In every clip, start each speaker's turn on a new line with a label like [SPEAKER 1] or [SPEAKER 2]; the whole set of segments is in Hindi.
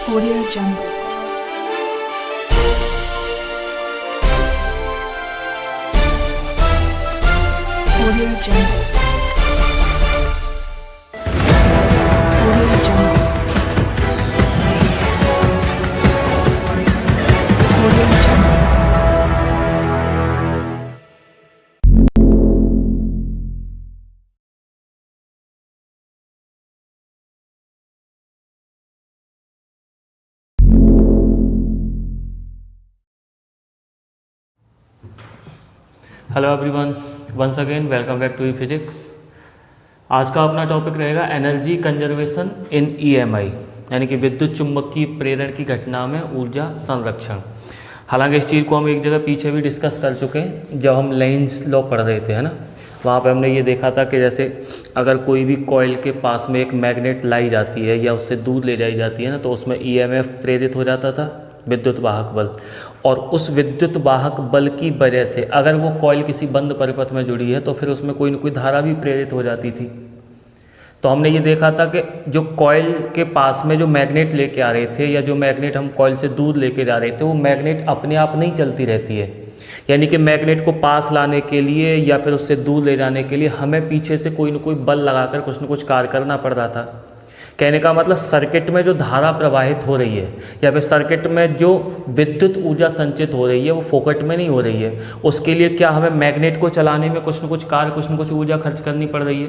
[SPEAKER 1] Audio Jungle. Audio Jungle. Audio Jungle. Audio Jungle.
[SPEAKER 2] Hello everyone, once again welcome back to E physics. आज का अपना टॉपिक रहेगा एनर्जी कंजर्वेशन इन ईएमआई, यानी कि विद्युत चुम्बकीय प्रेरण की घटना में ऊर्जा संरक्षण। हालांकि इस चीज़ को हम एक जगह पीछे भी डिस्कस कर चुके हैं, जब हम लेंज लॉ पढ़ रहे थे, है ना। वहाँ पे हमने ये देखा था कि जैसे अगर कोई भी कॉइल के पास में एक मैग्नेट लाई जाती है या उससे दूर ले जाई जाती है ना, तो उसमें ईएमएफ प्रेरित हो जाता था, विद्युत वाहक बल। और उस विद्युत वाहक बल की वजह से अगर वो कॉइल किसी बंद परिपथ में जुड़ी है तो फिर उसमें कोई न कोई धारा भी प्रेरित हो जाती थी। तो हमने ये देखा था कि जो कॉइल के पास में जो मैग्नेट लेके आ रहे थे या जो मैग्नेट हम कॉइल से दूर लेके जा रहे थे, वो मैग्नेट अपने आप नहीं चलती रहती है। यानी कि मैग्नेट को पास लाने के लिए या फिर उससे दूर ले जाने के लिए हमें पीछे से कोई न कोई बल लगाकर कुछ न कुछ कार्य करना पड़ रहा था। कहने का मतलब सर्किट में जो धारा प्रवाहित हो रही है या फिर सर्किट में जो विद्युत ऊर्जा संचित हो रही है वो फोकट में नहीं हो रही है। उसके लिए क्या हमें मैग्नेट को चलाने में कुछ न कुछ कार्य, कुछ न कुछ ऊर्जा खर्च करनी पड़ रही है।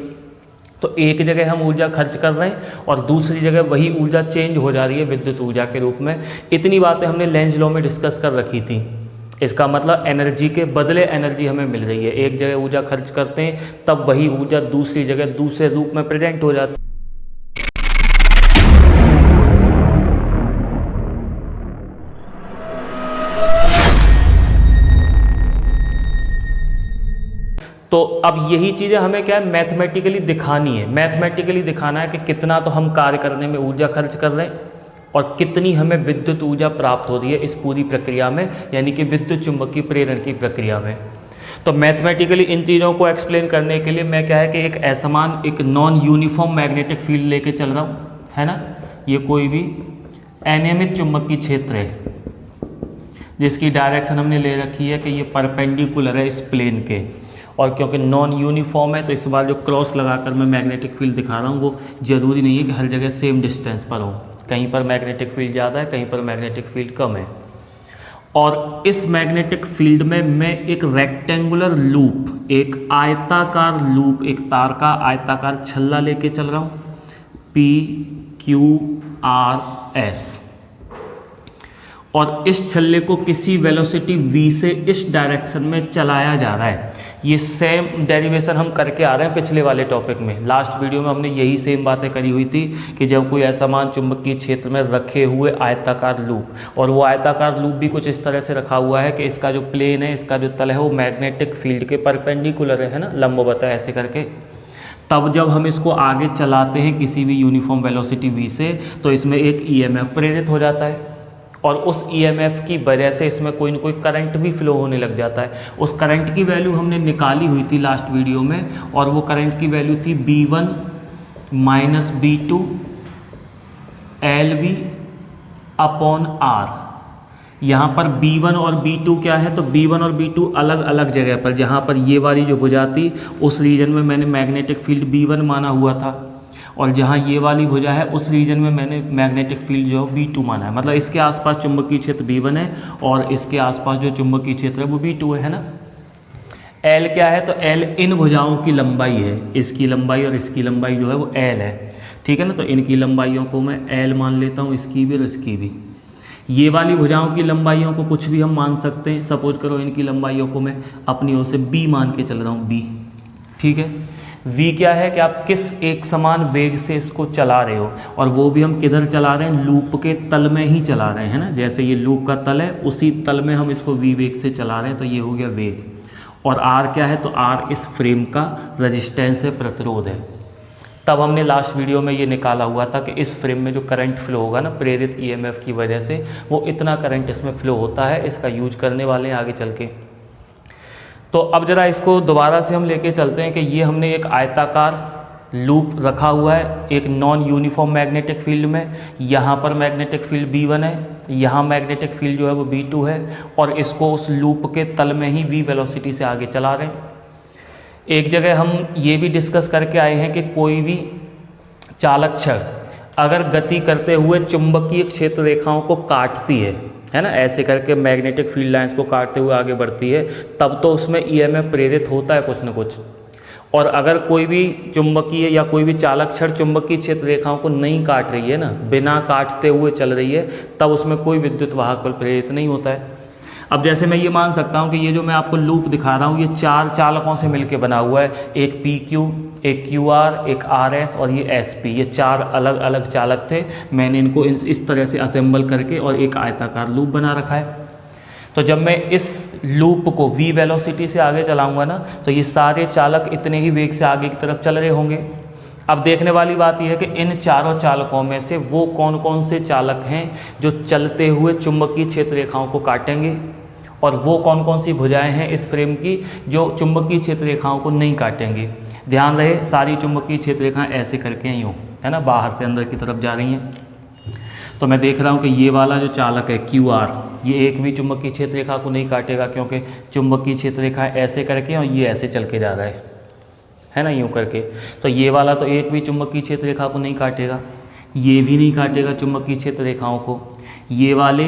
[SPEAKER 2] तो एक जगह हम ऊर्जा खर्च कर रहे हैं और दूसरी जगह वही ऊर्जा चेंज हो जा रही है विद्युत ऊर्जा के रूप में। इतनी बातें हमने लेंज लॉ में डिस्कस कर रखी थी। इसका मतलब एनर्जी के बदले एनर्जी हमें मिल रही है। एक जगह ऊर्जा खर्च करते हैं तब वही ऊर्जा दूसरी जगह दूसरे रूप में प्रेजेंट हो जाती है। तो अब यही चीज़ें हमें क्या है, मैथमेटिकली दिखानी है। मैथमेटिकली दिखाना है कि कितना तो हम कार्य करने में ऊर्जा खर्च कर रहे हैं और कितनी हमें विद्युत ऊर्जा प्राप्त हो रही है इस पूरी प्रक्रिया में, यानी कि विद्युत चुम्बकीय प्रेरण की प्रक्रिया में। तो मैथमेटिकली इन चीज़ों को एक्सप्लेन करने के लिए मैं क्या है कि एक असमान, एक नॉन यूनिफॉर्म मैग्नेटिक फील्ड लेके चल रहा हूँ, है ना। ये कोई भी अनियमित चुम्बकीय क्षेत्र है जिसकी डायरेक्शन हमने ले रखी है कि ये परपेंडिकुलर है इस प्लेन के। और क्योंकि नॉन यूनिफॉर्म है तो इस बार जो क्रॉस लगाकर मैं मैग्नेटिक फील्ड दिखा रहा हूँ वो ज़रूरी नहीं है कि हर जगह सेम डिस्टेंस पर हो। कहीं पर मैग्नेटिक फील्ड ज़्यादा है, कहीं पर मैग्नेटिक फील्ड कम है। और इस मैग्नेटिक फील्ड में मैं एक रेक्टेंगुलर लूप, एक आयताकार लूप, एक तार का आयताकार छल्ला लेके चल रहा हूँ, PQRS। और इस छल्ले को किसी वेलोसिटी v से इस डायरेक्शन में चलाया जा रहा है। ये सेम डेरिवेशन हम करके आ रहे हैं पिछले वाले टॉपिक में। लास्ट वीडियो में हमने यही सेम बातें करी हुई थी कि जब कोई असमान चुंबकीय क्षेत्र में रखे हुए आयताकार लूप, और वो आयताकार लूप भी कुछ इस तरह से रखा हुआ है कि इसका जो प्लेन है, इसका जो तल है वो मैग्नेटिक फील्ड के परपेंडिकुलर है ना, लंबवत है ऐसे करके। तब जब हम इसको आगे चलाते हैं किसी भी यूनिफॉर्म वेलोसिटी v से, तो इसमें एक ईएमएफ प्रेरित हो जाता है और उस ईएमएफ की वजह से इसमें कोई न कोई करंट भी फ्लो होने लग जाता है। उस करंट की वैल्यू हमने निकाली हुई थी लास्ट वीडियो में, और वो करंट की वैल्यू थी B1 minus B2 LV upon R। यहाँ पर B1 और B2 क्या है, तो B1 और B2 अलग अलग जगह पर, जहाँ पर ये वाली जो भुजा थी उस रीजन में मैंने मैग्नेटिक फील्ड B1 माना हुआ था, और जहाँ ये वाली भुजा है उस रीजन में मैंने मैग्नेटिक फील्ड जो B2 माना है। मतलब इसके आसपास चुंबकीय क्षेत्र B1 है और इसके आसपास जो चुंबकीय क्षेत्र है वो B2 है ना। L क्या है, तो L इन भुजाओं की लंबाई है, इसकी लंबाई और इसकी लंबाई जो है वो L है, ठीक है ना। तो इनकी लंबाइयों को मैं L मान लेता हूँ, इसकी भी और इसकी भी। ये वाली भुजाओं की लंबाइयों को कुछ भी हम मान सकते हैं। सपोज करो इनकी लंबाइयों को मैं अपनी ओर से B मान के चल रहा हूँ, B, ठीक है। v क्या है कि आप किस एक समान वेग से इसको चला रहे हो, और वो भी हम किधर चला रहे हैं, लूप के तल में ही चला रहे हैं ना। जैसे ये लूप का तल है उसी तल में हम इसको v वेग से चला रहे हैं, तो ये हो गया वेग। और r क्या है, तो r इस फ्रेम का रेजिस्टेंस है, प्रतिरोध है। तब हमने लास्ट वीडियो में ये निकाला हुआ था कि इस फ्रेम में जो करंट फ्लो होगा ना प्रेरित ईएमएफ की वजह से, वो इतना करंट इसमें फ्लो होता है। इसका यूज करने वाले हैं आगे चल के। तो अब ज़रा इसको दोबारा से हम लेके चलते हैं कि ये हमने एक आयताकार लूप रखा हुआ है एक नॉन यूनिफॉर्म मैग्नेटिक फील्ड में। यहाँ पर मैग्नेटिक फील्ड B1 है, यहाँ मैग्नेटिक फील्ड जो है वो B2 है, और इसको उस लूप के तल में ही v वेलोसिटी से आगे चला रहे हैं। एक जगह हम ये भी डिस्कस करके आए हैं कि कोई भी चालक छड़ अगर गति करते हुए चुंबकीय क्षेत्र रेखाओं को काटती है ना, ऐसे करके मैग्नेटिक फील्ड लाइंस को काटते हुए आगे बढ़ती है, तब तो उसमें ईएमएफ प्रेरित होता है कुछ न कुछ। और अगर कोई भी चुंबकीय या कोई भी चालक छड़ चुंबकीय क्षेत्र रेखाओं को नहीं काट रही है ना, बिना काटते हुए चल रही है, तब उसमें कोई विद्युत वाहक बल प्रेरित नहीं होता है। अब जैसे मैं ये मान सकता हूँ कि ये जो मैं आपको लूप दिखा रहा हूँ ये 4 चालकों से मिलकर बना हुआ है, एक PQ, एक QR, एक RS और ये SP। ये 4 अलग अलग चालक थे, मैंने इनको इस तरह से असेंबल करके और एक आयताकार लूप बना रखा है। तो जब मैं इस लूप को v वेलोसिटी से आगे चलाऊंगा ना, तो ये सारे चालक इतने ही वेग से आगे की तरफ चल रहे होंगे। अब देखने वाली बात यह है कि इन चारों चालकों में से वो कौन कौन से चालक हैं जो चलते हुए चुंबकीय क्षेत्र रेखाओं को काटेंगे, और वो कौन कौन सी भुजाएं हैं इस फ्रेम की जो चुंबकीय क्षेत्र रेखाओं को नहीं काटेंगे। ध्यान रहे, सारी चुंबकीय क्षेत्र रेखाएं ऐसे करके यूँ है ना, बाहर से अंदर की तरफ जा रही हैं। तो मैं देख रहा हूँ कि ये वाला जो चालक है QR, ये एक भी चुंबकीय क्षेत्र रेखा को नहीं काटेगा, क्योंकि चुंबकीय क्षेत्र रेखाएं ऐसे करके और ये ऐसे चल के जा रहा है ना, यूँ करके। तो ये वाला तो एक भी चुंबकीय क्षेत्र रेखा को नहीं काटेगा, ये भी नहीं काटेगा चुंबकीय क्षेत्र रेखाओं को। ये वाले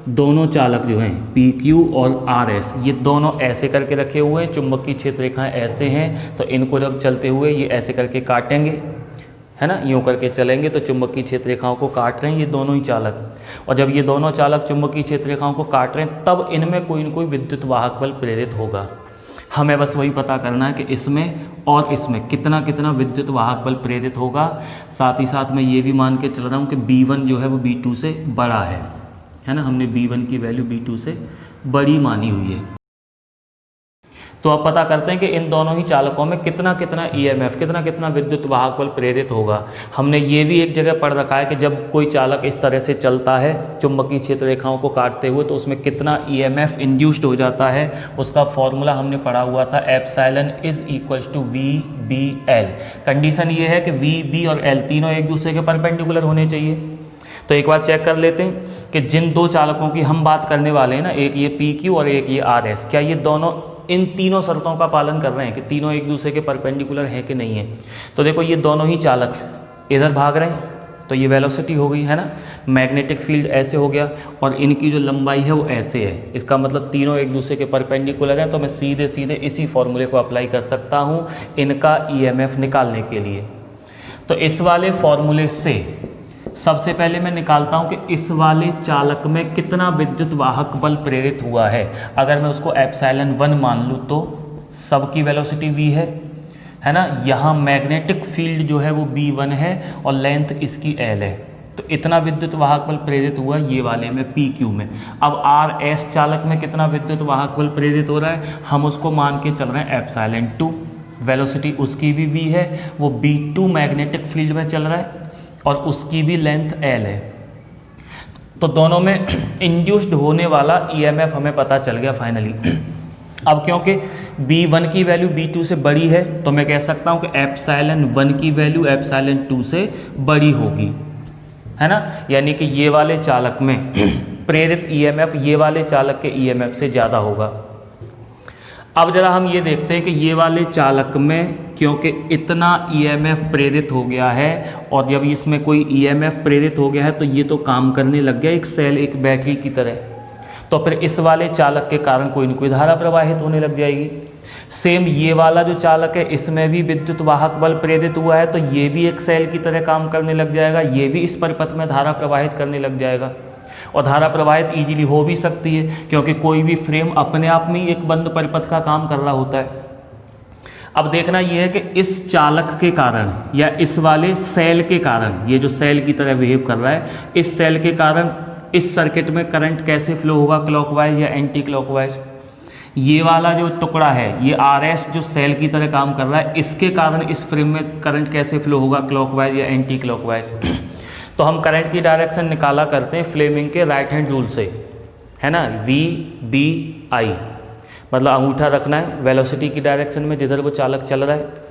[SPEAKER 2] दोनों चालक जो हैं PQ और RS, ये दोनों ऐसे करके रखे हुए हैं, चुंबकीय क्षेत्र रेखाएं ऐसे हैं, तो इनको जब चलते हुए ये ऐसे करके काटेंगे है ना, यूँ करके चलेंगे तो चुंबकीय क्षेत्र रेखाओं को काट रहे हैं ये दोनों ही चालक। और जब ये दोनों चालक चुंबकीय क्षेत्र रेखाओं को काट रहे हैं, तब इनमें कोई न कोई विद्युत वाहक बल प्रेरित होगा। हमें बस वही पता करना है कि इसमें और इसमें कितना कितना विद्युत वाहक बल प्रेरित होगा। साथ ही साथ मैं ये भी मान के चल रहा हूँ कि B1 जो है वो B2 से बड़ा है ना, हमने B1 की वैल्यू B2 से बड़ी मानी हुई है। तो अब पता करते हैं कि इन दोनों ही चालकों में कितना कितना ईएमएफ, कितना कितना विद्युत वाहक बल प्रेरित होगा। हमने ये भी एक जगह पढ़ रखा है कि जब कोई चालक इस तरह से चलता है चुंबकीय क्षेत्र रेखाओं को काटते हुए, तो उसमें कितना ईएमएफ इंड्यूस्ड हो जाता है। उसका फॉर्मूला हमने पढ़ा हुआ था, epsilon is equals to VBL। Condition ये है कि VB और L तीनों एक दूसरे के परपेंडिकुलर होने चाहिए। तो एक बार चेक कर लेते हैं कि जिन दो चालकों की हम बात करने वाले हैं ना, एक ये PQ और एक ये RS, क्या ये दोनों इन तीनों शर्तों का पालन कर रहे हैं कि तीनों एक दूसरे के परपेंडिकुलर हैं कि नहीं है। तो देखो ये दोनों ही चालक इधर भाग रहे हैं, तो ये वेलोसिटी हो गई है ना, मैग्नेटिक फील्ड ऐसे हो गया, और इनकी जो लंबाई है वो ऐसे है। इसका मतलब तीनों एक दूसरे के परपेंडिकुलर हैं। तो मैं सीधे सीधे इसी फॉर्मूले को अप्लाई कर सकता हूँ इनका ईएमएफ निकालने के लिए। तो इस वाले फॉर्मूले से सबसे पहले मैं निकालता हूं कि इस वाले चालक में कितना विद्युत वाहक बल प्रेरित हुआ है। अगर मैं उसको एप्सिलॉन 1 मान लूँ तो सब की वेलोसिटी v है ना, यहाँ मैग्नेटिक फील्ड जो है वो B1 है और लेंथ इसकी L है। तो इतना विद्युत वाहक बल प्रेरित हुआ ये वाले में PQ में। अब RS चालक में कितना विद्युत वाहक बल प्रेरित हो रहा है, हम उसको मान के चल रहे हैं एप्सिलॉन 2। वेलोसिटी उसकी भी v है, वो B2 मैग्नेटिक फील्ड में चल रहा है और उसकी भी लेंथ L है। तो दोनों में इंड्यूस्ड होने वाला ईएमएफ हमें पता चल गया फाइनली। अब क्योंकि B1 की वैल्यू B2 से बड़ी है, तो मैं कह सकता हूं कि एप्सिलॉन 1 की वैल्यू एप्सिलॉन 2 से बड़ी होगी, है ना। यानी कि ये वाले चालक में प्रेरित ईएमएफ ये वाले चालक के ईएमएफ से ज़्यादा होगा। अब जरा हम ये देखते हैं कि ये वाले चालक में क्योंकि इतना ईएमएफ प्रेरित हो गया है, और जब इसमें कोई ईएमएफ प्रेरित हो गया है तो ये तो काम करने लग गया एक सेल, एक बैटरी की तरह। तो फिर इस वाले चालक के कारण कोई न कोई धारा प्रवाहित होने लग जाएगी। सेम ये वाला जो चालक है इसमें भी विद्युत वाहक बल प्रेरित हुआ है, तो ये भी एक सेल की तरह काम करने लग जाएगा, ये भी इस परिपथ में धारा प्रवाहित करने लग जाएगा। और धारा प्रवाहित इजीली हो भी सकती है क्योंकि कोई भी फ्रेम अपने आप में ही एक बंद परिपथ का काम कर रहा होता है। अब देखना यह है कि इस चालक के कारण या इस वाले सेल के कारण, ये जो सेल की तरह बिहेव कर रहा है, इस सेल के कारण इस सर्किट में करंट कैसे फ्लो होगा, क्लॉकवाइज या एंटी क्लॉकवाइज। ये वाला जो टुकड़ा है, ये RS जो सेल की तरह काम कर रहा है, इसके कारण इस फ्रेम में करंट कैसे फ्लो होगा, क्लॉकवाइज या एंटी क्लॉकवाइज। तो हम करंट की डायरेक्शन निकाला करते हैं फ्लेमिंग के राइट हैंड रूल से, है ना। VBI मतलब अंगूठा रखना है वेलोसिटी की डायरेक्शन में जिधर वो चालक चल रहा है।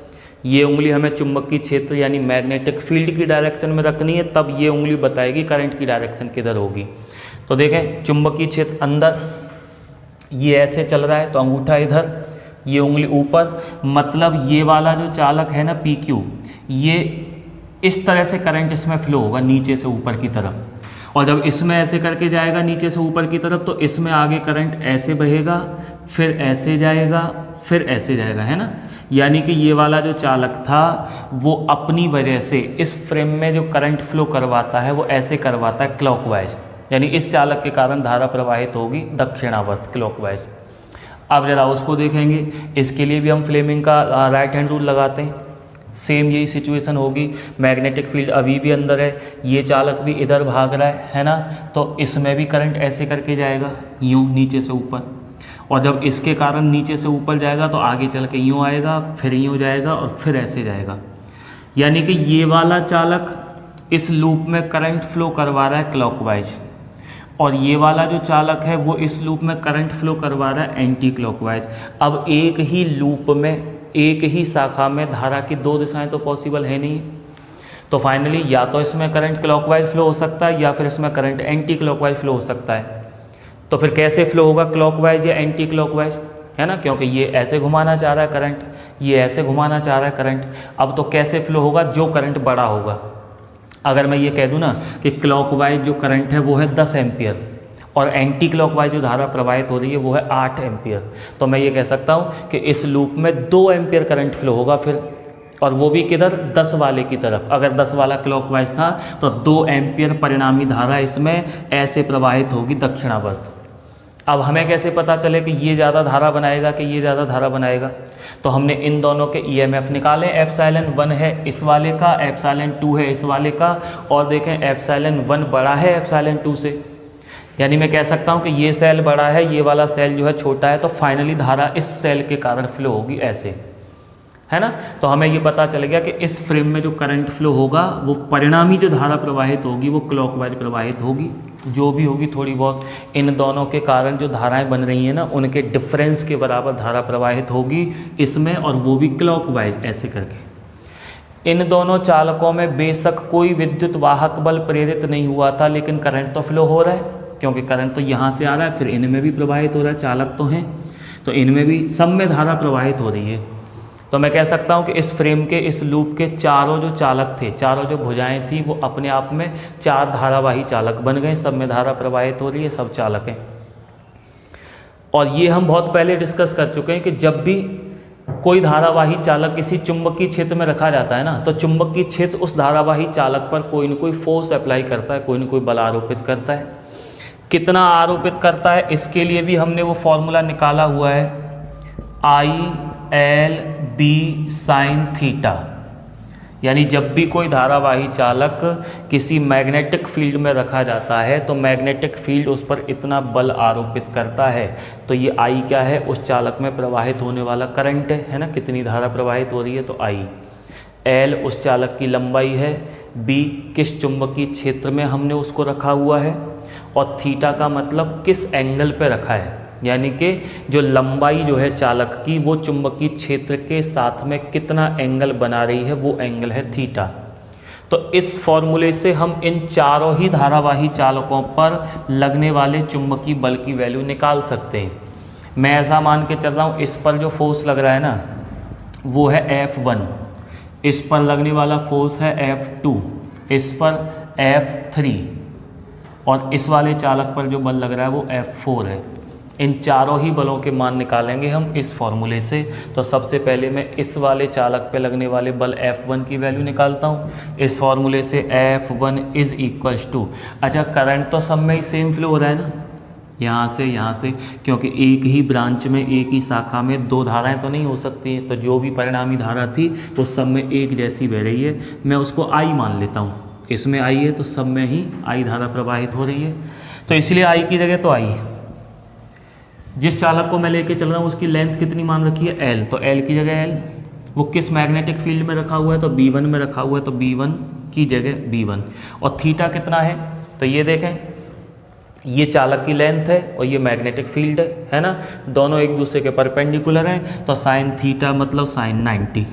[SPEAKER 2] ये उंगली हमें चुंबकीय क्षेत्र यानी मैग्नेटिक फील्ड की डायरेक्शन में रखनी है, तब ये उंगली बताएगी करंट की डायरेक्शन किधर होगी। तो देखें चुंबकीय क्षेत्र अंदर, ये ऐसे चल रहा है तो अंगूठा इधर, ये उंगली ऊपर, मतलब ये वाला जो चालक है ना PQ, ये इस तरह से करंट इसमें फ्लो होगा नीचे से ऊपर की तरफ, और जब इसमें ऐसे करके जाएगा नीचे से ऊपर की तरफ तो इसमें आगे करंट ऐसे बहेगा, फिर ऐसे जाएगा, फिर ऐसे जाएगा, है ना। यानी कि ये वाला जो चालक था वो अपनी वजह से इस फ्रेम में जो करंट फ्लो करवाता है वो ऐसे करवाता है क्लॉकवाइज, यानी इस चालक के कारण धारा प्रवाहित होगी दक्षिणावर्त क्लॉकवाइज। अब जरा उसको देखेंगे, इसके लिए भी हम फ्लेमिंग का राइट हैंड रूल लगाते हैं। सेम यही सिचुएशन होगी, मैग्नेटिक फील्ड अभी भी अंदर है, ये चालक भी इधर भाग रहा है ना, तो इसमें भी करंट ऐसे करके जाएगा यूँ नीचे से ऊपर, और जब इसके कारण नीचे से ऊपर जाएगा तो आगे चल के यूँ आएगा, फिर यूँ जाएगा और फिर ऐसे जाएगा। यानी कि ये वाला चालक इस लूप में करंट फ्लो करवा रहा है क्लॉकवाइज, और ये वाला जो चालक है वो इस लूप में करंट फ्लो करवा रहा है एंटी क्लॉकवाइज। अब एक ही लूप में, एक ही शाखा में धारा की दो दिशाएं तो पॉसिबल है नहीं, तो फाइनली या तो इसमें करंट क्लॉकवाइज फ्लो हो सकता है या फिर इसमें करंट एंटी क्लॉकवाइज फ्लो हो सकता है। तो फिर कैसे फ्लो होगा, क्लॉकवाइज या एंटी क्लॉकवाइज, है ना, क्योंकि ये ऐसे घुमाना चाह रहा है करंट, ये ऐसे घुमाना चाह रहा है करंट। अब तो कैसे फ्लो होगा, जो करंट बड़ा होगा। अगर मैं ये कह दूँ ना कि क्लॉकवाइज जो करंट है वो है 10 एम्पियर और एंटी क्लॉकवाइज जो धारा प्रवाहित हो रही है वो है 8 एम्पियर, तो मैं ये कह सकता हूँ कि इस लूप में 2 एम्पियर करंट फ्लो होगा फिर, और वो भी किधर, 10 वाले की तरफ। अगर 10 वाला क्लॉकवाइज था तो 2 एम्पियर परिणामी धारा इसमें ऐसे प्रवाहित होगी दक्षिणावर्त। अब हमें कैसे पता चले कि ये ज़्यादा धारा बनाएगा कि ये ज़्यादा धारा बनाएगा, तो हमने इन दोनों के EMF निकाले। एप्सिलॉन 1 है इस वाले का, एप्सिलॉन 2 है इस वाले का, और देखें एप्सिलॉन 1 बड़ा है एप्सिलॉन 2 से, यानी मैं कह सकता हूँ कि ये सेल बड़ा है, ये वाला सेल जो है छोटा है, तो फाइनली धारा इस सेल के कारण फ्लो होगी ऐसे, है ना। तो हमें ये पता चल गया कि इस फ्रेम में जो करंट फ्लो होगा वो परिणामी जो धारा प्रवाहित होगी वो क्लॉकवाइज प्रवाहित होगी, जो भी होगी थोड़ी बहुत। इन दोनों के कारण जो धाराएं बन रही हैं ना उनके डिफरेंस के बराबर धारा प्रवाहित होगी इसमें, और वो भी क्लॉकवाइज ऐसे करके। इन दोनों चालकों में बेशक कोई विद्युत वाहक बल प्रेरित नहीं हुआ था, लेकिन करंट तो फ्लो हो रहा है, क्योंकि करंट तो यहाँ से आ रहा है, फिर इनमें भी प्रवाहित हो रहा है, चालक तो हैं तो इनमें भी, सब में धारा प्रवाहित हो रही है। तो मैं कह सकता हूँ कि इस फ्रेम के, इस लूप के चारों जो चालक थे, चारों जो भुजाएं थी, वो अपने आप में 4 धारावाही चालक बन गए, सब में धारा प्रवाहित हो रही है, सब चालक हैं। और ये हम बहुत पहले डिस्कस कर चुके हैं कि जब भी कोई धारावाही चालक किसी चुंबकीय क्षेत्र में रखा जाता है ना, तो चुंबकीय क्षेत्र उस धारावाही चालक पर कोई न कोई फोर्स अप्लाई करता है, कोई न कोई बल आरोपित करता है। कितना आरोपित करता है इसके लिए भी हमने वो फॉर्मूला निकाला हुआ है, IL/B sin थीटा। यानी जब भी कोई धारावाही चालक किसी मैग्नेटिक फील्ड में रखा जाता है तो मैग्नेटिक फील्ड उस पर इतना बल आरोपित करता है, तो ये I क्या है, उस चालक में प्रवाहित होने वाला करंट है ना, कितनी धारा प्रवाहित हो रही है, तो I। L उस चालक की लंबाई है, B किस चुंबकीय क्षेत्र में हमने उसको रखा हुआ है, और थीटा का मतलब किस एंगल पे रखा है, यानी कि जो लंबाई जो है चालक की वो चुंबकीय क्षेत्र के साथ में कितना एंगल बना रही है, वो एंगल है थीटा। तो इस फॉर्मूले से हम इन चारों ही धारावाही चालकों पर लगने वाले चुंबकीय बल की वैल्यू निकाल सकते हैं। मैं ऐसा मान के चल रहा हूँ, इस पर जो फोर्स लग रहा है ना वो है F1, इस पर लगने वाला फोर्स है F2, इस पर F3, और इस वाले चालक पर जो बल लग रहा है वो F4 है। इन चारों ही बलों के मान निकालेंगे हम इस फॉर्मूले से। तो सबसे पहले मैं इस वाले चालक पे लगने वाले बल F1 की वैल्यू निकालता हूँ इस फॉर्मूले से। F1 इज इक्वल्स टू, अच्छा करंट तो सब में ही सेम फ्लो हो रहा है ना, यहाँ से, क्योंकि एक ही ब्रांच में, एक ही शाखा में 2 धाराएं तो नहीं हो सकती हैं, तो जो भी परिणामी धारा थी वो सब में एक जैसी बह रही है। मैं उसको I मान लेता हूँ, इसमें I है तो सब में ही I धारा प्रवाहित हो रही है, तो इसलिए I की जगह तो I। जिस चालक को मैं लेके चल रहा हूँ उसकी लेंथ कितनी मान रखी है, L, तो L की जगह L। वो किस मैग्नेटिक फील्ड में रखा हुआ है, तो B1 में रखा हुआ है, तो B1 की जगह B1। और थीटा कितना है, तो ये देखें, ये चालक की लेंथ है और ये मैग्नेटिक फील्ड है ना, दोनों एक दूसरे के परपेंडिकुलर हैं, तो साइन थीटा मतलब साइन 90।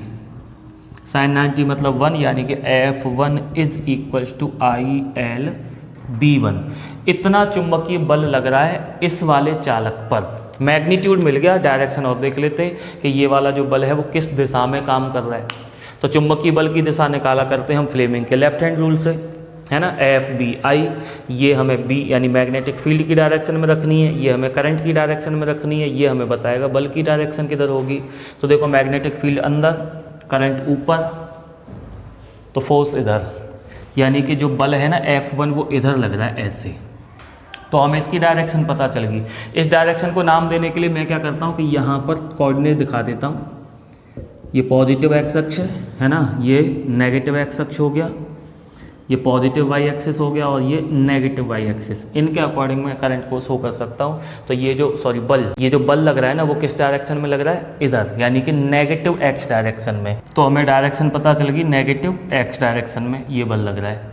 [SPEAKER 2] साइन 90 मतलब 1, यानी कि F1 is equals to ILB1। इतना चुंबकीय बल लग रहा है इस वाले चालक पर। मैग्नीट्यूड मिल गया, डायरेक्शन और देख लेते हैं कि ये वाला जो बल है वो किस दिशा में काम कर रहा है। तो चुंबकीय बल की दिशा निकाला करते हैं हम फ्लेमिंग के लेफ्ट हैंड रूल से, है ना। FBI ये हमें B यानी मैग्नेटिक फील्ड की डायरेक्शन में रखनी है, ये हमें करंट की डायरेक्शन में रखनी है, ये हमें बताएगा बल की डायरेक्शन किधर होगी। तो देखो मैग्नेटिक फील्ड अंदर, करंट ऊपर, तो फोर्स इधर, यानी कि जो बल है ना F1 वो इधर लग रहा है ऐसे। तो हमें इसकी डायरेक्शन पता चल गई। इस डायरेक्शन को नाम देने के लिए मैं क्या करता हूँ कि यहाँ पर कोऑर्डिनेट दिखा देता हूँ। ये पॉजिटिव एक्स अक्ष है ना, ये नेगेटिव एक्स अक्ष हो गया, ये पॉजिटिव वाई एक्सिस हो गया और ये नेगेटिव वाई एक्सिस। इनके अकॉर्डिंग मैं करंट को शो कर सकता हूँ। तो ये जो ये जो बल लग रहा है ना वो किस डायरेक्शन में लग रहा है, इधर, यानी कि नेगेटिव एक्स डायरेक्शन में। तो हमें डायरेक्शन पता चल गई, नेगेटिव एक्स डायरेक्शन में ये बल लग रहा है।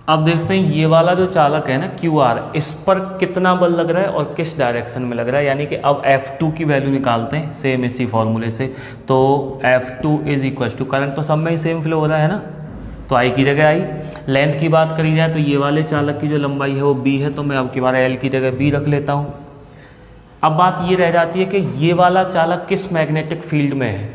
[SPEAKER 2] अब देखते हैं ये वाला जो चालक है ना QR, इस पर कितना बल लग रहा है और किस डायरेक्शन में लग रहा है। यानी कि अब F2 की वैल्यू निकालते हैं सेम इसी फॉर्मूले से। तो F2 is equal to, current तो सब में ही सेम फ्लो हो रहा है ना, तो I की जगह I। लेंथ की बात करी जाए तो ये वाले चालक की जो लंबाई है वो B है, तो मैं अब की बार L की जगह B रख लेता हूँ। अब बात ये रह जाती है कि ये वाला चालक किस मैग्नेटिक फील्ड में है।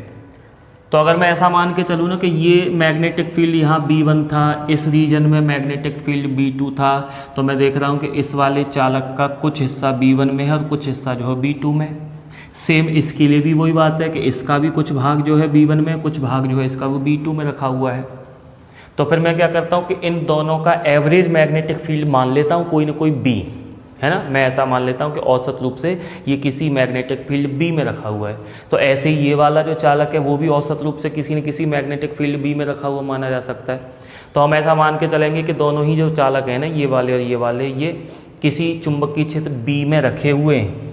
[SPEAKER 2] तो अगर मैं ऐसा मान के चलूँ ना कि ये मैग्नेटिक फील्ड यहाँ B1 था, इस रीजन में मैग्नेटिक फील्ड B2 था, तो मैं देख रहा हूँ कि इस वाले चालक का कुछ हिस्सा B1 में है और कुछ हिस्सा जो है B2 में। सेम इसके लिए भी वही बात है कि इसका भी कुछ भाग जो है B1 में, कुछ भाग जो है इसका वो B2 में रखा हुआ है। तो फिर मैं क्या करता हूँ कि इन दोनों का एवरेज मैग्नेटिक फील्ड मान लेता हूँ कोई ना कोई B, है ना। मैं ऐसा मान लेता हूँ कि औसत रूप से ये किसी मैग्नेटिक फील्ड B में रखा हुआ है। तो ऐसे ही ये वाला जो चालक है वो भी औसत रूप से किसी न किसी मैग्नेटिक फील्ड B में रखा हुआ माना जा सकता है। तो हम ऐसा मान के चलेंगे कि दोनों ही जो चालक हैं ना, ये वाले और ये वाले, ये किसी चुंबकीय क्षेत्र B में रखे हुए हैं।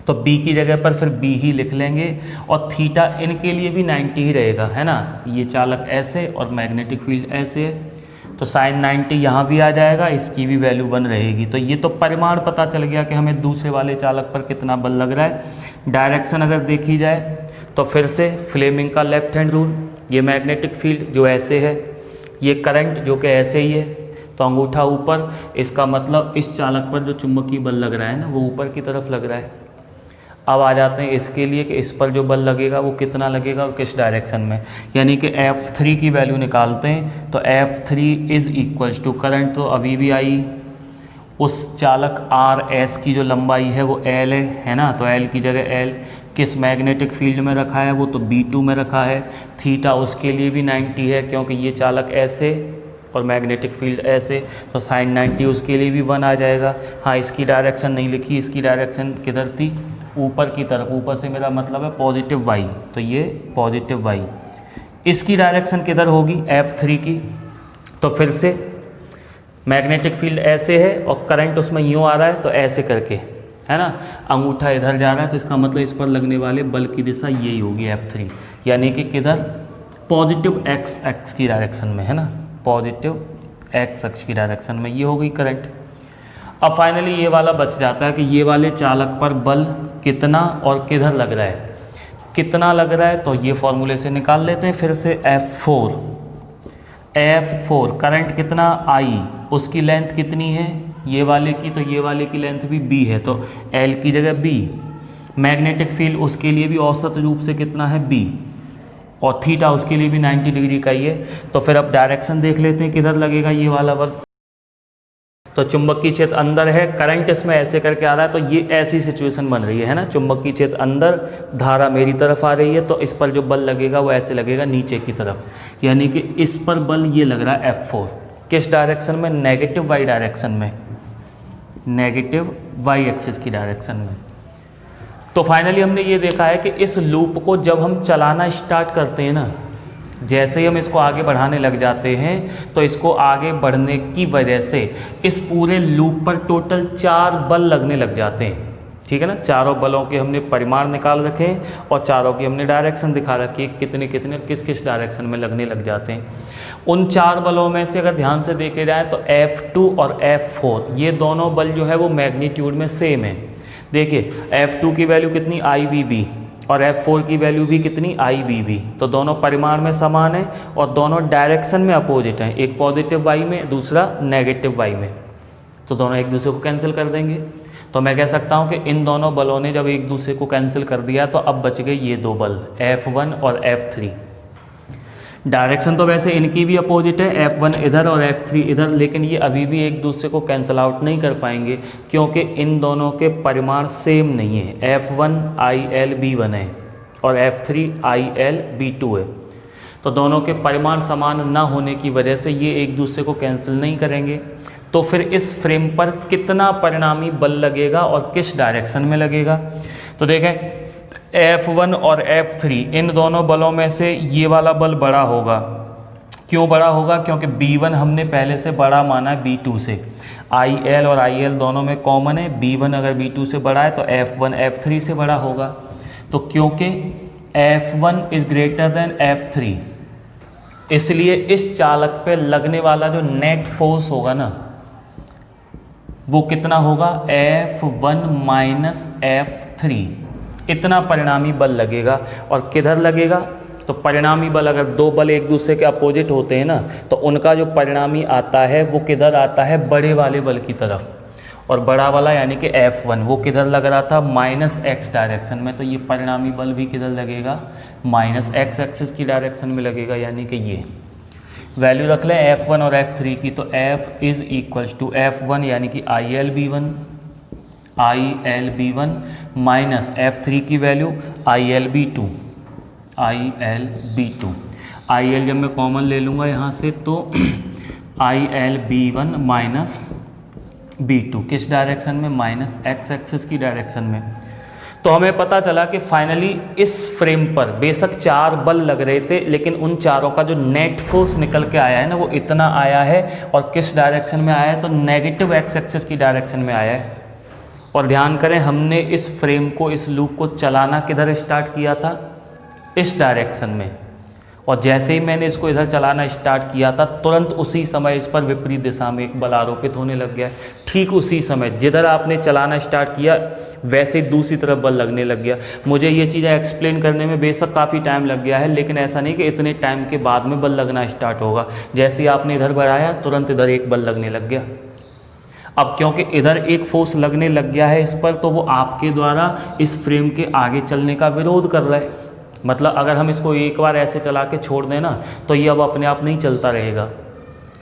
[SPEAKER 2] तो B की जगह पर फिर B ही लिख लेंगे और थीटा इनके लिए भी 90 ही रहेगा, है ना। ये चालक ऐसे और मैग्नेटिक फील्ड ऐसे है, तो साइन 90 यहाँ भी आ जाएगा, इसकी भी वैल्यू 1 रहेगी। तो ये तो परिमाण पता चल गया कि हमें दूसरे वाले चालक पर कितना बल लग रहा है। डायरेक्शन अगर देखी जाए तो फिर से फ्लेमिंग का लेफ्ट हैंड रूल, ये मैग्नेटिक फील्ड जो ऐसे है, ये करंट जो कि ऐसे ही है, तो अंगूठा ऊपर, इसका मतलब इस चालक पर जो चुंबकीय बल लग रहा है ना वो ऊपर की तरफ लग रहा है। अब आ जाते हैं इसके लिए कि इस पर जो बल लगेगा वो कितना लगेगा और किस डायरेक्शन में, यानी कि F3 की वैल्यू निकालते हैं। तो F3 is equals to, current तो अभी भी आई, उस चालक RS की जो लंबाई है वो L है ना, तो L की जगह L, किस मैग्नेटिक फील्ड में रखा है वो तो B2 में रखा है। थीटा उसके लिए भी 90 है क्योंकि ये चालक ऐसे और मैग्नेटिक फील्ड ऐसे, तो साइन 90 उसके लिए भी 1 आ जाएगा। हाँ, इसकी डायरेक्शन नहीं लिखी, इसकी डायरेक्शन किधर थी, ऊपर की तरफ। ऊपर से मेरा मतलब है पॉजिटिव वाई, तो ये पॉजिटिव वाई। इसकी डायरेक्शन किधर होगी, F3 की। तो फिर से मैग्नेटिक फील्ड ऐसे है और करंट उसमें यूँ आ रहा है, तो ऐसे करके, है ना, अंगूठा इधर जा रहा है, तो इसका मतलब इस पर लगने वाले बल की दिशा यही होगी F3, यानी कि किधर, पॉजिटिव एक्स एक्स की डायरेक्शन में, है ना, पॉजिटिव एक्स अक्ष की डायरेक्शन में। ये हो गई करंट। अब फाइनली ये वाला बच जाता है कि ये वाले चालक पर बल कितना और किधर लग रहा है, कितना लग रहा है। तो ये फॉर्मूले से निकाल लेते हैं फिर से। F4 करंट कितना I, उसकी लेंथ कितनी है ये वाले की, तो ये वाले की लेंथ भी B है, तो L की जगह B। मैग्नेटिक फील्ड उसके लिए भी औसत रूप से कितना है B, और थीटा उसके लिए भी 90 डिग्री का ही है। तो फिर अब डायरेक्शन देख लेते हैं किधर लगेगा ये वाला बल। तो चुंबकीय क्षेत्र अंदर है, करंट इसमें ऐसे करके आ रहा है, तो ये ऐसी सिचुएशन बन रही है ना, चुंबकीय क्षेत्र अंदर, धारा मेरी तरफ आ रही है, तो इस पर जो बल लगेगा वो ऐसे लगेगा नीचे की तरफ, यानी कि इस पर बल ये लग रहा है F4। किस डायरेक्शन में, नेगेटिव वाई डायरेक्शन में, नेगेटिव वाई एक्सिस की डायरेक्शन में। तो फाइनली हमने ये देखा है कि इस लूप को जब हम चलाना स्टार्ट करते हैं ना, जैसे ही हम इसको आगे बढ़ाने लग जाते हैं, तो इसको आगे बढ़ने की वजह से इस पूरे लूप पर टोटल 4 बल लगने लग जाते हैं। ठीक है ना, चारों बलों के हमने परिमाण निकाल रखे हैं और चारों की हमने डायरेक्शन दिखा रखी है, कितने कितने किस किस डायरेक्शन में लगने लग जाते हैं। उन 4 बलों में से अगर ध्यान से देखे जाए तो F2 और F4 ये दोनों बल जो है वो मैग्नीट्यूड में सेम है। देखिए F2 की वैल्यू कितनी, IBB, और F4 की वैल्यू भी कितनी IBB। तो दोनों परिमाण में समान है और दोनों डायरेक्शन में अपोजिट हैं, एक पॉजिटिव y में दूसरा नेगेटिव y में, तो दोनों एक दूसरे को कैंसिल कर देंगे। तो मैं कह सकता हूँ कि इन दोनों बलों ने जब एक दूसरे को कैंसिल कर दिया तो अब बच गए ये दो बल F1 और F3। डायरेक्शन तो वैसे इनकी भी अपोजिट है, F1 इधर और F3 इधर, लेकिन ये अभी भी एक दूसरे को कैंसिल आउट नहीं कर पाएंगे क्योंकि इन दोनों के परिमाण सेम नहीं है। F1 ILB1 है और F3 ILB2 है, तो दोनों के परिमाण समान ना होने की वजह से ये एक दूसरे को कैंसिल नहीं करेंगे। तो फिर इस फ्रेम पर कितना परिणामी बल लगेगा और किस डायरेक्शन में लगेगा। तो देखें F1 और F3 इन दोनों बलों में से ये वाला बल बड़ा होगा। क्यों बड़ा होगा? क्योंकि B1 हमने पहले से बड़ा माना है B2 से। IL और IL दोनों में कॉमन है, B1 अगर B2 से बड़ा है तो F1 F3 से बड़ा होगा। तो क्योंकि F1 is greater than F3, इसलिए इस चालक पे लगने वाला जो नेट फोर्स होगा ना वो कितना होगा? F1 माइनस F3, इतना परिणामी बल लगेगा। और किधर लगेगा? तो परिणामी बल, अगर दो बल एक दूसरे के अपोजिट होते हैं ना तो उनका जो परिणामी आता है वो किधर आता है? बड़े वाले बल की तरफ। और बड़ा वाला यानी कि F1 वो किधर लग रहा था? माइनस x डायरेक्शन में। तो ये परिणामी बल भी किधर लगेगा? माइनस x एक्सिस की डायरेक्शन में लगेगा, यानी कि ये वैल्यू रख लें F1 और F3 की। तो F is equals to F1 यानी कि ILB1 माइनस F3 की वैल्यू ILB2। IL जब मैं कॉमन ले लूँगा यहाँ से तो ILB1 माइनस B2 किस डायरेक्शन में? माइनस x एक्सिस की डायरेक्शन में। तो हमें पता चला कि फाइनली इस फ्रेम पर बेशक 4 बल लग रहे थे, लेकिन उन चारों का जो नेट फोर्स निकल के आया है ना वो इतना आया है। और किस डायरेक्शन में आया है? तो नेगेटिव x एक्सिस की डायरेक्शन में आया है। और ध्यान करें, हमने इस फ्रेम को, इस लूप को चलाना किधर स्टार्ट किया था? इस डायरेक्शन में। और जैसे ही मैंने इसको इधर चलाना स्टार्ट किया था तुरंत उसी समय इस पर विपरीत दिशा में एक बल आरोपित होने लग गया। ठीक उसी समय जिधर आपने चलाना स्टार्ट किया वैसे ही दूसरी तरफ बल लगने लग गया। मुझे ये चीज़ें एक्सप्लेन करने में बेशक काफ़ी टाइम लग गया है, लेकिन ऐसा नहीं कि इतने टाइम के बाद में बल लगना स्टार्ट होगा। जैसे ही आपने इधर बढ़ाया तुरंत इधर एक बल लगने लग गया। अब क्योंकि इधर एक फोर्स लगने लग गया है इस पर, तो वो आपके द्वारा इस फ्रेम के आगे चलने का विरोध कर रहा है। मतलब अगर हम इसको एक बार ऐसे चला के छोड़ दें ना तो ये अब अपने आप नहीं चलता रहेगा।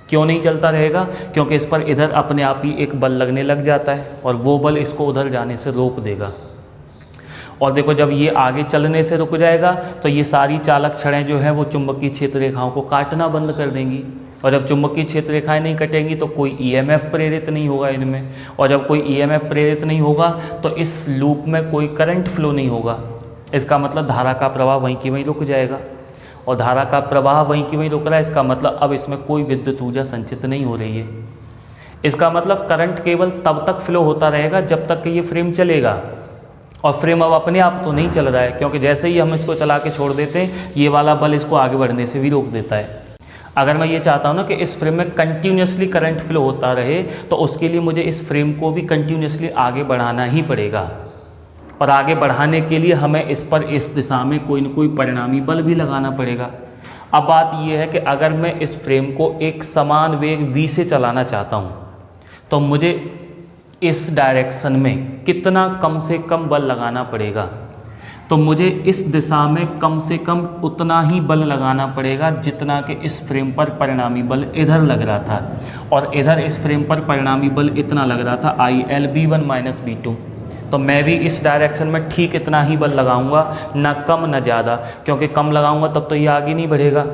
[SPEAKER 2] क्यों नहीं चलता रहेगा? क्योंकि इस पर इधर अपने आप ही एक बल लगने लग जाता है और वो बल इसको उधर जाने से रोक देगा। और देखो, जब ये आगे चलने से रुक जाएगा तो ये सारी चालक छड़ें जो हैं वो चुंबकीय क्षेत्र रेखाओं को काटना बंद कर देंगी। और जब चुंबकीय क्षेत्र रेखाएं नहीं कटेंगी तो कोई EMF प्रेरित नहीं होगा इनमें। और जब कोई EMF प्रेरित नहीं होगा तो इस लूप में कोई करंट फ्लो नहीं होगा। इसका मतलब धारा का प्रवाह वहीं की वहीं रुक जाएगा। और धारा का प्रवाह वहीं की वहीं रुक रहा है, इसका मतलब अब इसमें कोई विद्युत ऊर्जा संचित नहीं हो रही है। इसका मतलब करंट केवल तब तक फ्लो होता रहेगा जब तक कि ये फ्रेम चलेगा। और फ्रेम अब अपने आप तो नहीं चल रहा है, क्योंकि जैसे ही हम इसको चला के छोड़ देते हैं ये वाला बल इसको आगे बढ़ने से भी रोक देता है। अगर मैं ये चाहता हूँ ना कि इस फ्रेम में कंटिन्यूसली करंट फ्लो होता रहे तो उसके लिए मुझे इस फ्रेम को भी कंटिन्यूसली आगे बढ़ाना ही पड़ेगा। और आगे बढ़ाने के लिए हमें इस पर इस दिशा में कोई न कोई परिणामी बल भी लगाना पड़ेगा। अब बात यह है कि अगर मैं इस फ्रेम को एक समान वेग v से चलाना चाहता हूँ तो मुझे इस डायरेक्शन में कितना कम से कम बल लगाना पड़ेगा। तो मुझे इस दिशा में कम से कम उतना ही बल लगाना पड़ेगा जितना कि इस फ्रेम पर परिणामी बल इधर लग रहा था। और इधर इस फ्रेम पर परिणामी बल इतना लग रहा था ILB1 माइनस B2। तो मैं भी इस डायरेक्शन में ठीक इतना ही बल लगाऊंगा, ना कम ना ज़्यादा, क्योंकि कम लगाऊंगा तब तो ये आगे नहीं बढ़ेगा।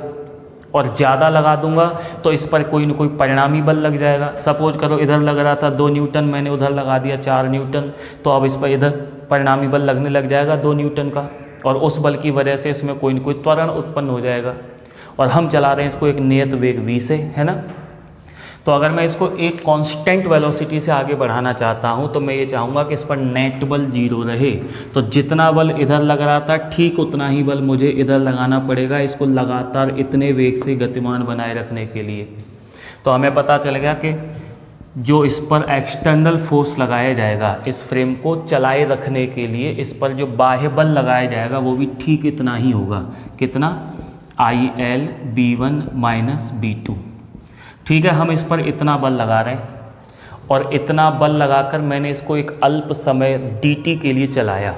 [SPEAKER 2] और ज़्यादा लगा दूंगा तो इस पर कोई न कोई परिणामी बल लग जाएगा। सपोज करो इधर लग रहा था 2 न्यूटन, मैंने उधर लगा दिया 4 न्यूटन, तो अब इस पर इधर परिणामी बल लगने लग जाएगा 2 न्यूटन का। और उस बल की वजह से इसमें कोई न कोई त्वरण उत्पन्न हो जाएगा। और हम चला रहे हैं इसको एक नियत वेग v से, है ना। तो अगर मैं इसको एक कांस्टेंट वेलोसिटी से आगे बढ़ाना चाहता हूं तो मैं ये चाहूँगा कि इस पर नेट बल 0 रहे। तो जितना बल इधर लग रहा था ठीक उतना ही बल मुझे इधर लगाना पड़ेगा, इसको लगातार इतने वेग से गतिमान बनाए रखने के लिए। तो हमें पता चल गया कि जो इस पर एक्सटर्नल फोर्स लगाया जाएगा इस फ्रेम को चलाए रखने के लिए, इस पर जो बाह्य बल लगाया जाएगा वो भी ठीक इतना ही होगा। कितना? IL B1 minus B2। ठीक है, हम इस पर इतना बल लगा रहे हैं और इतना बल लगाकर मैंने इसको एक अल्प समय dt के लिए चलाया।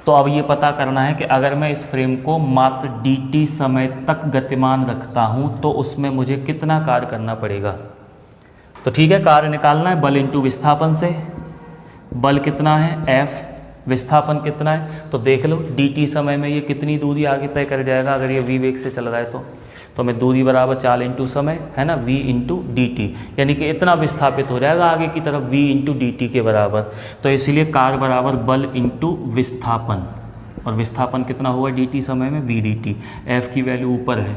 [SPEAKER 2] तो अब ये पता करना है कि अगर मैं इस फ्रेम को मात्र dt समय तक गतिमान रखता हूँ तो उसमें मुझे कितना कार्य करना पड़ेगा। तो ठीक है, कार्य निकालना है बल इंटू विस्थापन से। बल कितना है? F। विस्थापन कितना है? तो देख लो dt समय में ये कितनी दूरी आगे तय कर जाएगा अगर ये v वेग से चल रहा है तो मैं दूरी बराबर चाल इंटू समय है ना, v इंटू डी टी, यानी कि इतना विस्थापित हो जाएगा आगे की तरफ v इंटू डी टी के बराबर। तो इसलिए कार्य बराबर बल इंटू विस्थापन, और विस्थापन कितना होगा डी टी समय में? v D T. f की वैल्यू ऊपर है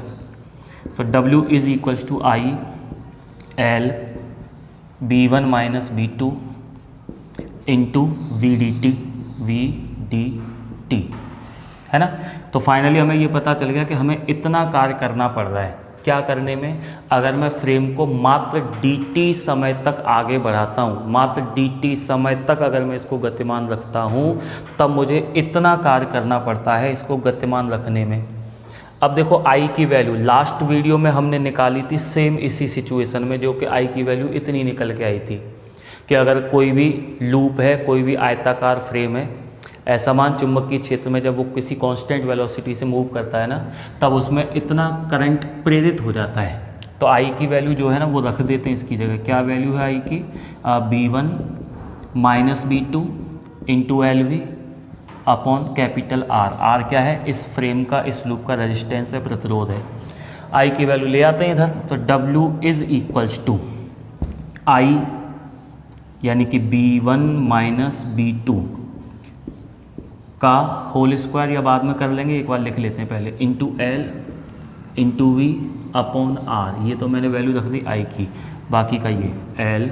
[SPEAKER 2] तो w is equals to I L b1 minus b2 into V D T, है ना। तो फाइनली हमें ये पता चल गया कि हमें इतना कार्य करना पड़ रहा है। क्या करने में? अगर मैं फ्रेम को मात्र dt समय तक आगे बढ़ाता हूँ, मात्र dt समय तक अगर मैं इसको गतिमान रखता हूँ तब मुझे इतना कार्य करना पड़ता है इसको गतिमान रखने में। अब देखो I की वैल्यू लास्ट वीडियो में हमने निकाली थी सेम इसी सिचुएशन में, जो कि I की वैल्यू इतनी निकल के आई थी कि अगर कोई भी लूप है, कोई भी आयताकार फ्रेम है, असमान चुंबकीय क्षेत्र में जब वो किसी कांस्टेंट वेलोसिटी से मूव करता है ना, तब उसमें इतना करंट प्रेरित हो जाता है। तो I की वैल्यू जो है ना वो रख देते हैं इसकी जगह। क्या वैल्यू है I की? B1 minus B2 into LV upon capital R। R क्या है? इस फ्रेम का, इस लूप का रेजिस्टेंस है, प्रतिरोध है। I की वैल्यू ले आते हैं इधर, तो W is equals to I यानी कि B1 माइनस B2 का होल स्क्वायर, या बाद में कर लेंगे, एक बार लिख लेते हैं पहले, into L into V upon R। ये तो मैंने वैल्यू रख दी I की, बाकी का ये L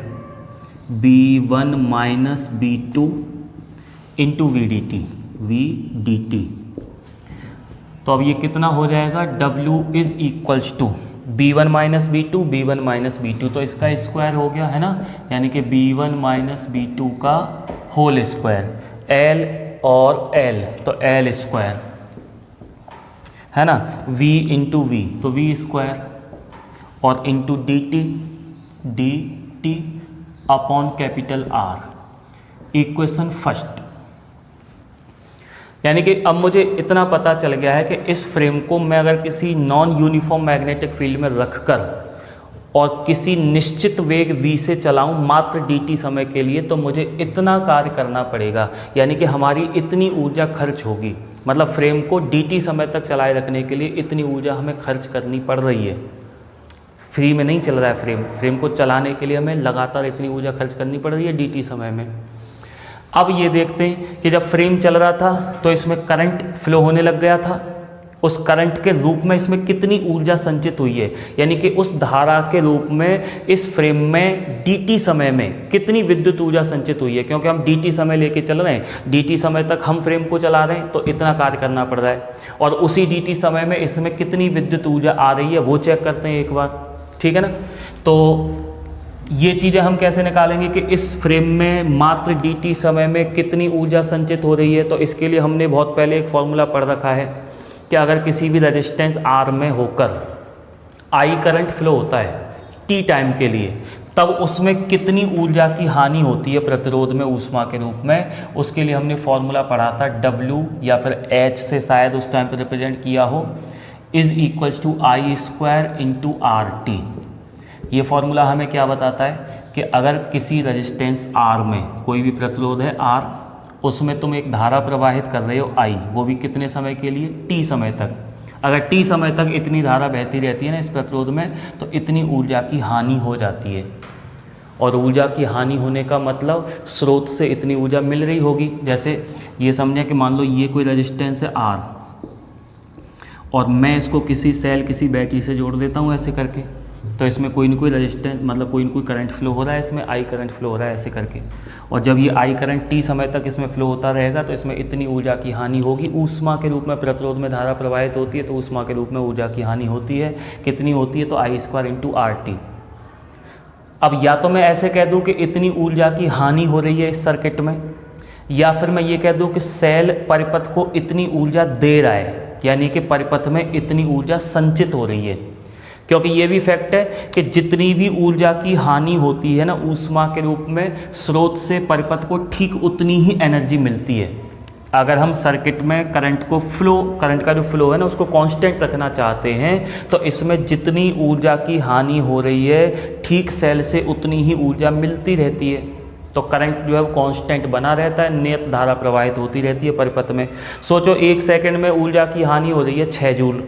[SPEAKER 2] B1 minus B2 into V D T. तो अब ये कितना हो जाएगा? W is equals to B1 minus B2 B1 minus B2, तो इसका स्क्वायर हो गया है ना, यानी कि B1 माइनस B2 का होल स्क्वायर, L और L तो L स्क्वायर है ना, V इंटू वी तो V स्क्वायर, और into D T upon capital R। Equation first, यानी कि अब मुझे इतना पता चल गया है कि इस फ्रेम को मैं अगर किसी नॉन यूनिफॉर्म मैग्नेटिक फील्ड में रखकर और किसी निश्चित वेग v से चलाऊं मात्र dt समय के लिए, तो मुझे इतना कार्य करना पड़ेगा, यानी कि हमारी इतनी ऊर्जा खर्च होगी। मतलब फ्रेम को dt समय तक चलाए रखने के लिए इतनी ऊर्जा हमें खर्च करनी पड़ रही है। फ्री में नहीं चल रहा है फ्रेम को चलाने के लिए हमें लगातार इतनी ऊर्जा खर्च करनी पड़ रही है dt समय में। अब ये देखते हैं कि जब फ्रेम चल रहा था तो इसमें करंट फ्लो होने लग गया था, उस करंट के रूप में इसमें कितनी ऊर्जा संचित हुई है, यानी कि उस धारा के रूप में इस फ्रेम में dt समय में कितनी विद्युत ऊर्जा संचित हुई है। क्योंकि हम dt समय लेके चल रहे हैं, dt समय तक हम फ्रेम को चला रहे हैं, तो इतना कार्य करना पड़ रहा है। और उसी dt समय में इसमें कितनी विद्युत ऊर्जा आ रही है वो चेक करते हैं एक बार, ठीक है ना। तो ये चीज़ें हम कैसे निकालेंगे कि इस फ्रेम में मात्र dt समय में कितनी ऊर्जा संचित हो रही है। तो इसके लिए हमने बहुत पहले एक फॉर्मूला पढ़ रखा है कि अगर किसी भी रेजिस्टेंस R में होकर I करंट फ्लो होता है t टाइम के लिए, तब उसमें कितनी ऊर्जा की हानि होती है प्रतिरोध में ऊष्मा के रूप में। उसके लिए हमने फॉर्मूला पढ़ा था W या फिर H से शायद उस टाइम पर रिप्रेजेंट किया हो, is equals to I square into RT। ये फॉर्मूला हमें क्या बताता है कि अगर किसी रेजिस्टेंस R में कोई भी प्रतिरोध है R, उसमें तुम एक धारा प्रवाहित कर रहे हो I, वो भी कितने समय के लिए? t समय तक। अगर t समय तक इतनी धारा बहती रहती है ना इस प्रतिरोध में, तो इतनी ऊर्जा की हानि हो जाती है। और ऊर्जा की हानि होने का मतलब स्रोत से इतनी ऊर्जा मिल रही होगी। जैसे ये समझें कि मान लो ये कोई रेजिस्टेंस है R और मैं इसको किसी सेल, किसी बैटरी से जोड़ देता हूँ ऐसे करके, तो इसमें कोई ना कोई रेजिस्टेंस, मतलब कोई ना कोई करंट फ्लो हो रहा है, इसमें I करंट फ्लो हो रहा है ऐसे करके। और जब ये I करंट t समय तक इसमें फ्लो होता रहेगा तो इसमें इतनी ऊर्जा की हानि होगी। ऊष्मा के रूप में प्रतिरोध में धारा प्रवाहित होती है, तो ऊष्मा के रूप में ऊर्जा की हानि होती है। कितनी होती है? तो I स्क्वायर इंटू RT। अब या तो मैं ऐसे कह दूं कि इतनी ऊर्जा की हानि हो रही है इस सर्किट में, या फिर मैं ये कह दूं कि सेल परिपथ को इतनी ऊर्जा दे रहा है, यानी कि परिपथ में इतनी ऊर्जा संचित हो रही है। क्योंकि ये भी फैक्ट है कि जितनी भी ऊर्जा की हानि होती है ना ऊष्मा के रूप में, स्रोत से परिपथ को ठीक उतनी ही एनर्जी मिलती है। अगर हम सर्किट में करंट का जो फ्लो है ना उसको कांस्टेंट रखना चाहते हैं तो इसमें जितनी ऊर्जा की हानि हो रही है ठीक सेल से उतनी ही ऊर्जा मिलती रहती है। तो करंट जो है वो कांस्टेंट बना रहता है, नियत धारा प्रवाहित होती रहती है परिपथ में। सोचो 1 सेकंड में ऊर्जा की हानि हो रही है 6 जूल,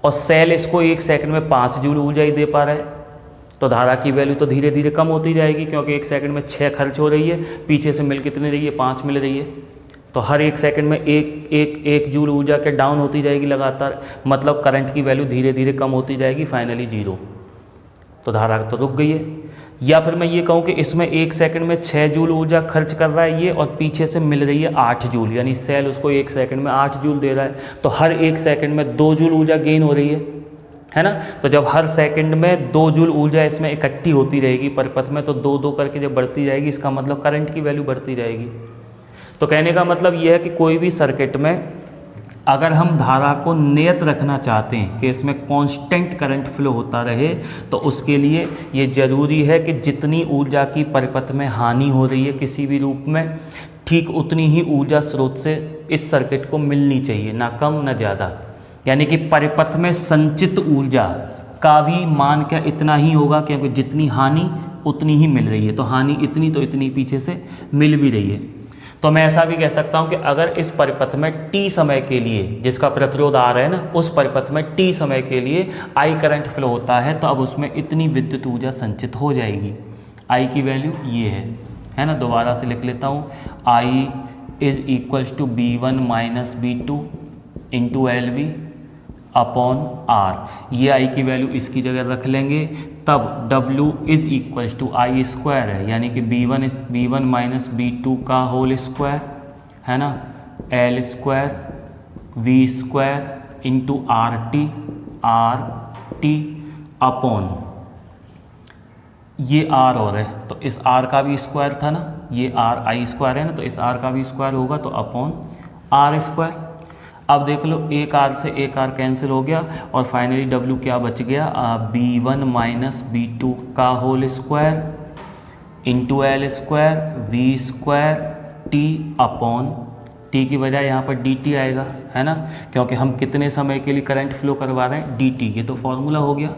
[SPEAKER 2] और सेल इसको 1 सेकंड में 5 जूल ऊर्जा ही दे पा रहा है, तो धारा की वैल्यू तो धीरे धीरे कम होती जाएगी, क्योंकि 1 सेकंड में 6 खर्च हो रही है, पीछे से मिल कितनी रही है 5 मिल रही है, तो हर 1 सेकंड में एक जूल ऊर्जा के डाउन होती जाएगी लगातार, मतलब करंट की वैल्यू धीरे धीरे कम होती जाएगी, फाइनली 0, तो धारा तो रुक गई है। या फिर मैं ये कहूँ कि इसमें 1 सेकंड में 6 जूल ऊर्जा खर्च कर रहा है ये, और पीछे से मिल रही है 8 जूल, यानी सेल उसको 1 सेकंड में 8 जूल दे रहा है, तो हर 1 सेकंड में 2 जूल ऊर्जा गेन हो रही है ना। तो जब हर सेकंड में 2 जूल ऊर्जा इसमें इकट्ठी होती रहेगी परिपथ में, तो 2-2 करके जब बढ़ती जाएगी, इसका मतलब करंट की वैल्यू बढ़ती जाएगी। तो कहने का मतलब यह है कि कोई भी सर्किट में अगर हम धारा को नियत रखना चाहते हैं कि इसमें कांस्टेंट करंट फ्लो होता रहे, तो उसके लिए ये ज़रूरी है कि जितनी ऊर्जा की परिपथ में हानि हो रही है किसी भी रूप में, ठीक उतनी ही ऊर्जा स्रोत से इस सर्किट को मिलनी चाहिए, ना कम ना ज़्यादा। यानी कि परिपथ में संचित ऊर्जा का भी मान क्या इतना ही होगा, क्योंकि जितनी हानि उतनी ही मिल रही है, तो हानि इतनी तो इतनी पीछे से मिल भी रही है। तो मैं ऐसा भी कह सकता हूं कि अगर इस परिपथ में t समय के लिए, जिसका प्रतिरोध आ रहा है ना, उस परिपथ में t समय के लिए I करंट फ्लो होता है, तो अब उसमें इतनी विद्युत ऊर्जा संचित हो जाएगी। I की वैल्यू ये है ना, दोबारा से लिख लेता हूँ, I is equals to B1 minus B2 into LV upon R। ये I की वैल्यू इसकी जगह रख लेंगे, तब W is equals to I square है, यानी कि B1 माइनस B2 का होल स्क्वायर है ना, L square V square into RT upon ये R और है, तो इस R का भी स्क्वायर था ना, ये R I स्क्वायर है ना, तो इस R का भी स्क्वायर होगा, तो अपॉन R स्क्वायर। अब देख लो, एक R से एक R कैंसिल हो गया, और फाइनली W क्या बच गया, B1 माइनस B2 का whole square into L square V square T upon T की बजाय यहाँ पर dt आएगा, है ना, क्योंकि हम कितने समय के लिए करंट फ्लो करवा रहे हैं, dt, ये तो फॉर्मूला हो गया।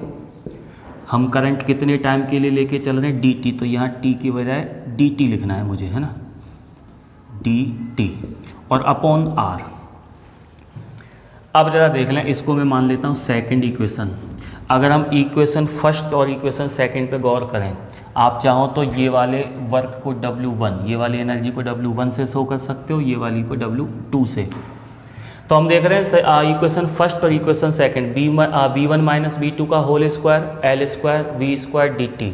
[SPEAKER 2] हम करंट कितने टाइम के लिए लेके चल रहे हैं, dt, तो यहाँ t की बजाय dt लिखना है मुझे, है ना, dt और अपॉन r। अब ज़रा देख लें, इसको मैं मान लेता हूँ सेकंड इक्वेशन। अगर हम इक्वेशन फर्स्ट और इक्वेशन सेकंड पे गौर करें, आप चाहो तो ये वाले वर्क को W1, ये वाली एनर्जी को W1 से शो कर सकते हो, ये वाली को W2 से। तो हम देख रहे हैं इक्वेशन फर्स्ट और equation second, B1 minus B2 का whole square L square V square dt,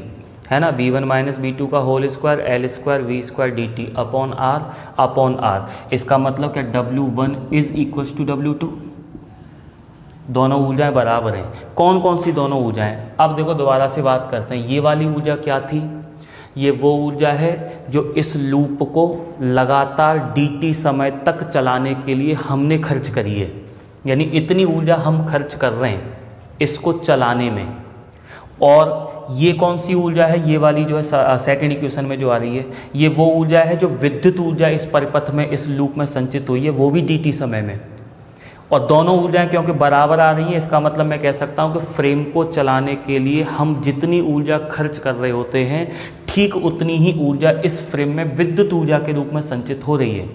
[SPEAKER 2] है ना, B1 माइनस B2 का whole square L square V square dt upon R। इसका मतलब क्या, W1 is equals to W2, दोनों ऊर्जाएं बराबर हैं। कौन कौन सी दोनों ऊर्जाएं, अब देखो दोबारा से बात करते हैं। ये वाली ऊर्जा क्या थी, ये वो ऊर्जा है जो इस लूप को लगातार dt समय तक चलाने के लिए हमने खर्च करी है, यानी इतनी ऊर्जा हम खर्च कर रहे हैं इसको चलाने में। और ये कौन सी ऊर्जा है, ये वाली जो है सेकंड इक्वेशन में जो आ रही है, ये वो ऊर्जा है जो विद्युत ऊर्जा इस परिपथ में, इस लूप में संचित हुई है, वो भी dt समय में। और दोनों ऊर्जाएं क्योंकि बराबर आ रही हैं, इसका मतलब मैं कह सकता हूं कि फ्रेम को चलाने के लिए हम जितनी ऊर्जा खर्च कर रहे होते हैं, ठीक उतनी ही ऊर्जा इस फ्रेम में विद्युत ऊर्जा के रूप में संचित हो रही है।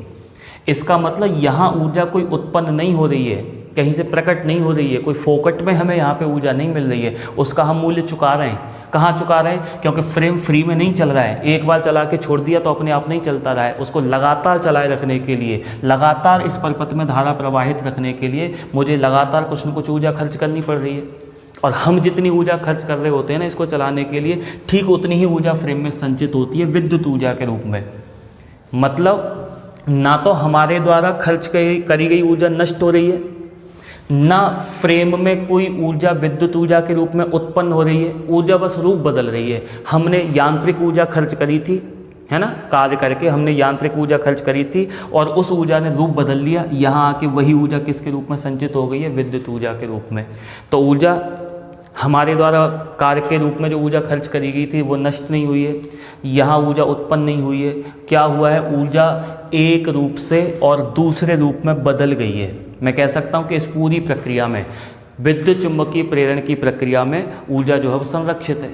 [SPEAKER 2] इसका मतलब यहाँ ऊर्जा कोई उत्पन्न नहीं हो रही है, कहीं से प्रकट नहीं हो रही है, कोई फोकट में हमें यहाँ पे ऊर्जा नहीं मिल रही है, उसका हम मूल्य चुका रहे हैं। कहाँ चुका रहे हैं, क्योंकि फ्रेम फ्री में नहीं चल रहा है, एक बार चला के छोड़ दिया तो अपने आप नहीं चलता रहा है, उसको लगातार चलाए रखने के लिए, लगातार इस परिपथ में धारा प्रवाहित रखने के लिए मुझे लगातार कुछ न कुछ ऊर्जा खर्च करनी पड़ रही है। और हम जितनी ऊर्जा खर्च कर रहे होते हैं ना इसको चलाने के लिए, ठीक उतनी ही ऊर्जा फ्रेम में संचित होती है विद्युत ऊर्जा के रूप में। मतलब ना तो हमारे द्वारा खर्च करी गई ऊर्जा नष्ट हो रही है, ना फ्रेम में कोई ऊर्जा विद्युत ऊर्जा के रूप में उत्पन्न हो रही है, ऊर्जा बस रूप बदल रही है। हमने यांत्रिक ऊर्जा खर्च करी थी, है ना, कार्य करके हमने यांत्रिक ऊर्जा खर्च करी थी और उस ऊर्जा ने रूप बदल लिया। यहाँ आके वही ऊर्जा किसके रूप में संचित हो गई है, विद्युत ऊर्जा के रूप में। तो ऊर्जा हमारे द्वारा कार्य के रूप में जो ऊर्जा खर्च करी गई थी वो नष्ट नहीं हुई है, यहाँ ऊर्जा उत्पन्न नहीं हुई है। क्या हुआ है, ऊर्जा एक रूप से और दूसरे रूप में बदल गई है। मैं कह सकता हूँ कि इस पूरी प्रक्रिया में, विद्युत चुम्बकीय प्रेरण की प्रक्रिया में ऊर्जा जो है वो संरक्षित है।